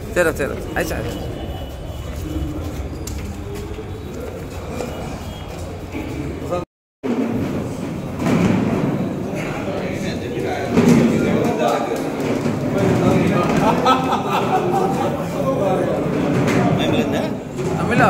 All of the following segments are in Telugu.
चलो चलो अच्छा मिला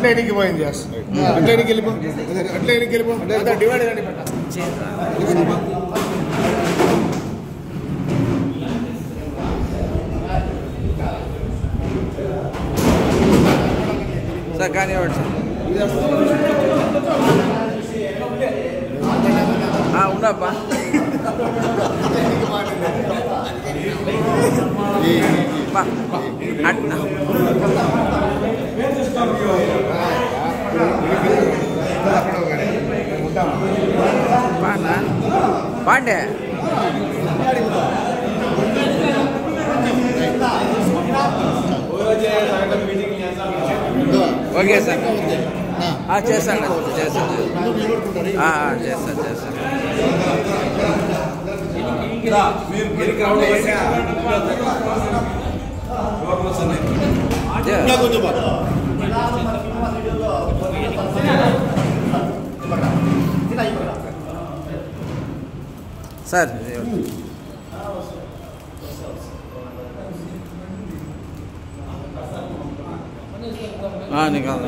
అట్లయినకి పోయింది అట్లయినకి వెళ్ళిపో అట్లయినకి వెళ్ళిపో డివైడ్ కానీ సార్ కానివ్వండి సార్ ఉండప్పా పాండే ఓకే సార్ చేస్తాను చేస్తాను చేస్తాను సార్ निकाल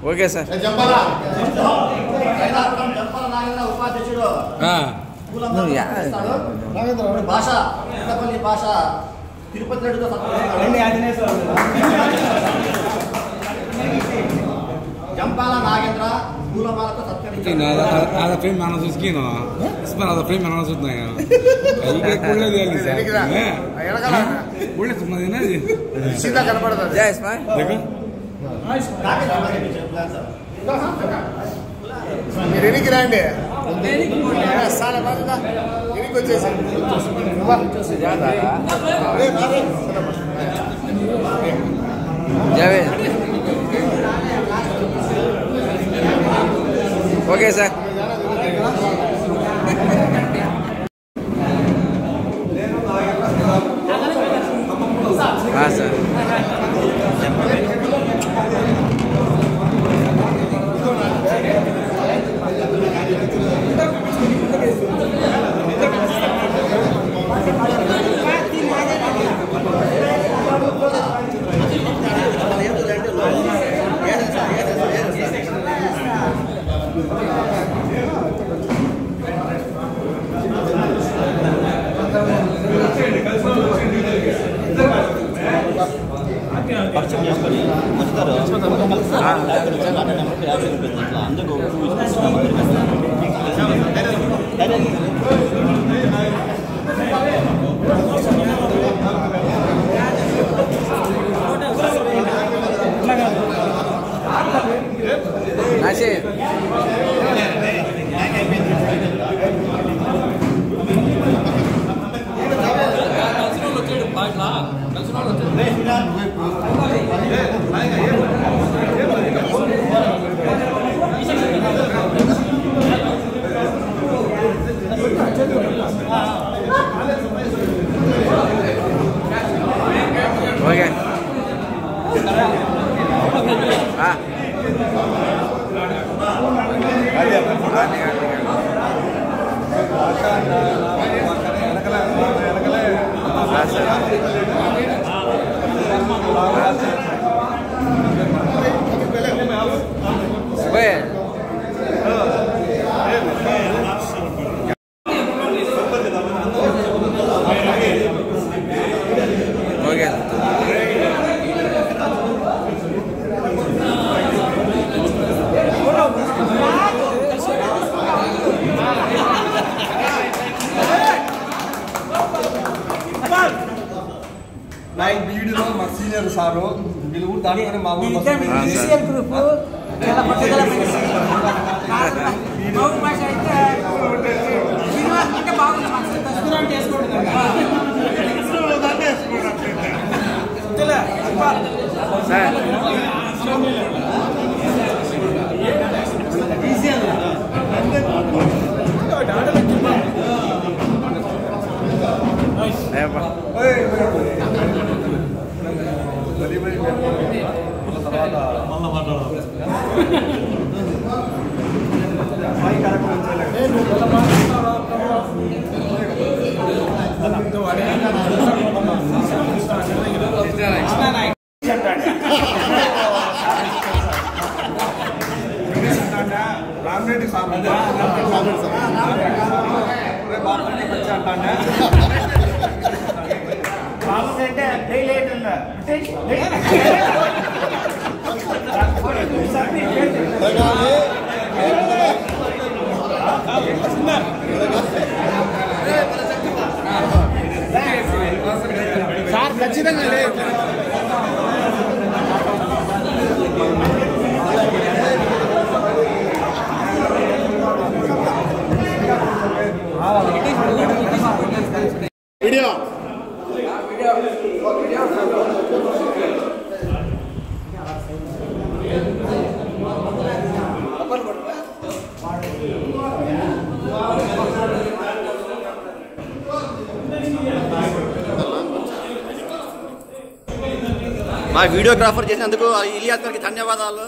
ఓకే సార్ భాష భాష తిరుపతి జంపాల నాగేంద్ర పూలమాలతో సత్కరించారు ada frame mana susino isma ada frame mana susna ya ಈಗ ಕುಳ್ಳೇದಿ ಅಲ್ಲಿ ಕುಳ್ಳೆ ಸುಮ್ಮನೆ ಏನದಿ సీదా కనబడతది జై ఇస్మాయిల్ देखो మీరు ఎనికి రండి సాల బాగా ఎనికి వచ్చేసారు జావేద్ ఓకే సార్ సార్ దాంట్లోనే మా ఊరు డిజిటల్ గ్రూప్ చాలా పట్టుదల భాష అయితే సినిమా అంటే బాగుంది దసరా చేసుకోండి సార్ రామరెడ్డి సార్ బాగుందంటే డైలైట్ ఉందా సార్ ఖచ్చితంగా లేదు. వీడియో మా వీడియోగ్రాఫర్ చేసినందుకు ఇలియాస్ గారికి ధన్యవాదాలు.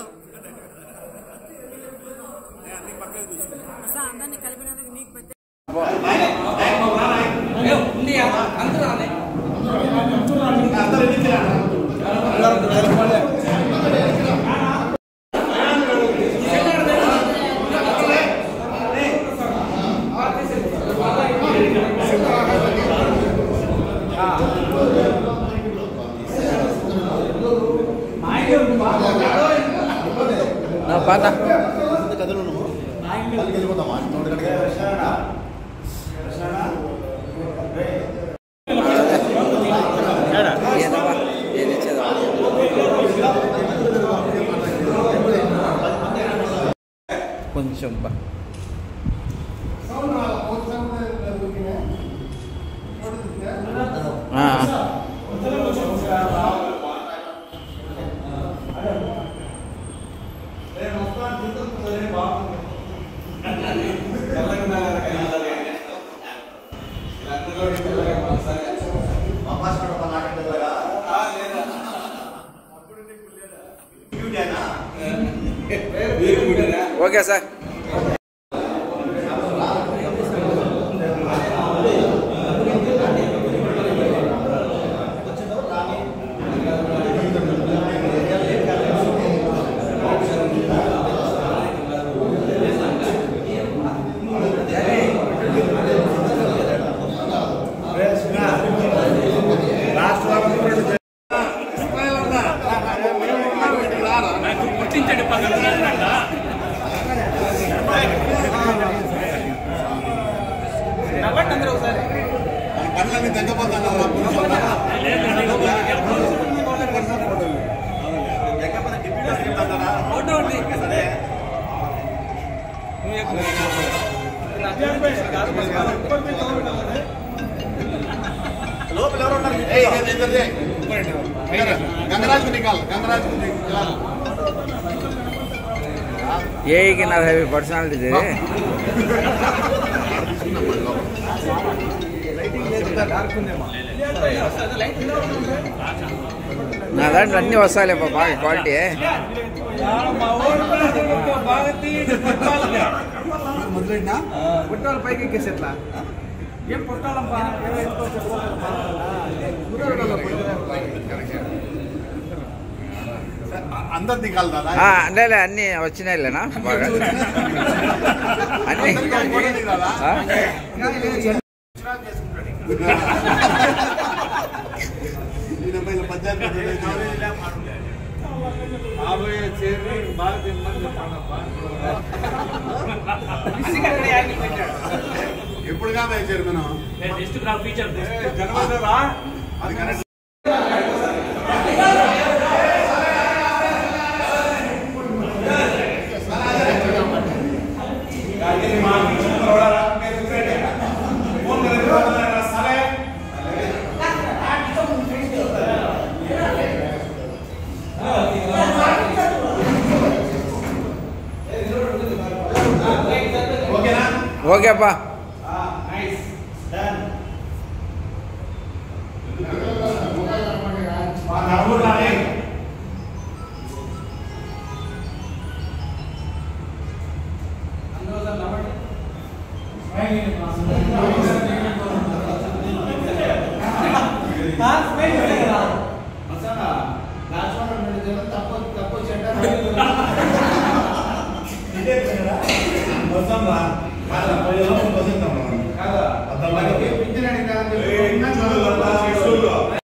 అందరినీ కలిపినందుకు నీకు పెద్ద పాట కొంచెం ఓకే సార్. यही कि ना है पर्सनालिटी दे ना दांట్లో అన్ని వస్తాయిలే బాగా క్వాలిటీ మొదలైనా పుట్టాల పైకి ఎక్కేసేట్లా ఏం పుట్టాలమ్మా అందరినీ కలదా అంటే అన్ని వచ్చినాయిలేనా బాగా అన్ని ఎప్పుడు కాదు చైర్మన్ అది ఓకేపా పింఛన్